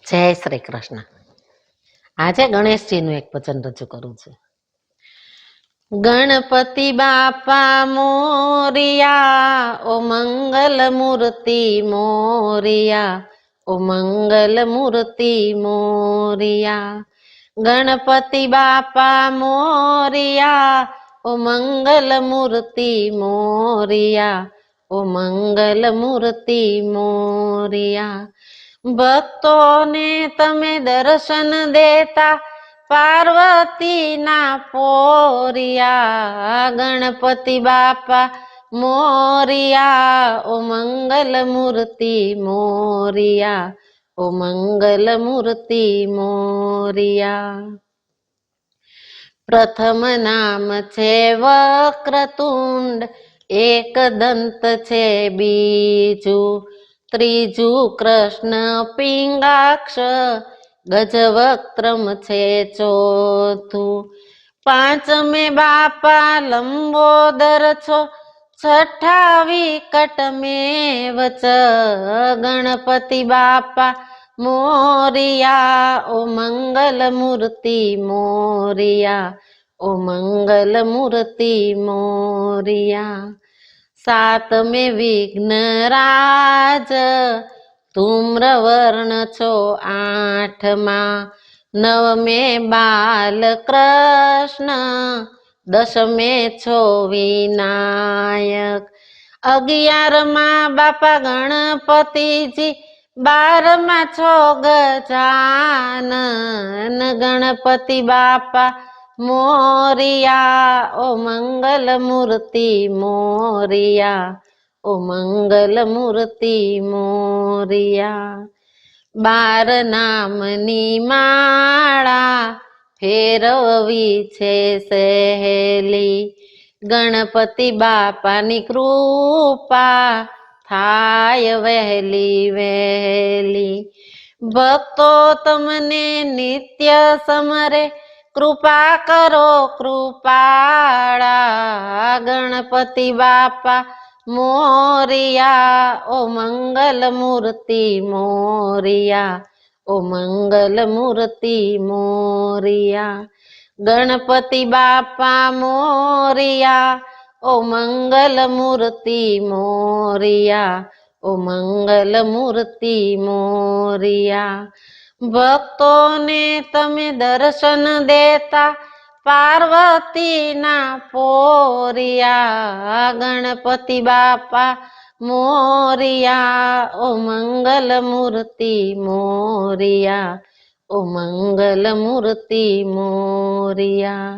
જય શ્રી કૃષ્ણ. આજે ગણેશજીનું એક વચન રજૂ કરું છું. ગણપતિ બાપા મોરિયા, ઓ મંગલ મૂર્તિ મોરિયા, ઓ મંગલ મૂર્તિ મોરિયા. ગણપતિ બાપા મોરિયા, ઓ મંગલ મૂર્તિ મોરિયા, ઓ મંગલ મૂર્તિ મોરિયા. ભક્તોને તમે દર્શન દેતા પાર્વતીના પોરિયા. ગણપતિ બાપા મોરિયા, ઓ મંગલ મૂર્તિ મોરિયા, ઓ મંગલ મૂર્તિ મોરિયા. પ્રથમ નામ છે વક્રતુંડ, એક દંત છે બીજું. ત્રીજું કૃષ્ણ પિંગાક્ષ, ગજવક્ત્રમ છે ચોથું. પાંચમે બાપા લંબોદર છો, છઠ્ઠા વિકટ મેં વચ. ગણપતિ બાપા મોરિયા, ઓ મંગલ મૂર્તિ મોરિયા, ઓ મંગલ મૂર્તિ મોરિયા. સાતમે વિઘ્નરાજ, ધૂમ્રવર્ણ છો આઠમાં. નવમે બાલકૃષ્ણ, દશમે છો વિનાયક. 11માં બાપા ગણપતિજી, 12માં છો ગજાનન. ગણપતિ બાપા મોરિયા, ઓ મંગલ મૂર્તિ મોરિયા, ઓ મંગલ મૂર્તિ મોરિયા. 12 નામની માળા, ફેરવવી છે સહેલી. ગણપતિ બાપાની કૃપા, થાય વહેલી વહેલી. ભક્તો તમને નિત્ય સમરે, કૃપા કરો કૃપાળા. ગણપતિ બાપા મોરિયા, ઓ મંગલ મૂર્તિ મોરિયા, ઓ મંગલ મૂર્તિ મોરિયા. ગણપતિ બાપા મોરિયા, ઓ મંગલ મૂર્તિ મોરિયા, ઓ મંગલ મૂર્તિ મોરિયા. ભક્તોને તમે દર્શન દેતા પાર્વતીના પોરિયા. ગણપતિ બાપા મોરિયા, ઓ મંગલ મૂર્તિ મોરિયા, ઓ મંગલ મૂર્તિ મોરિયા.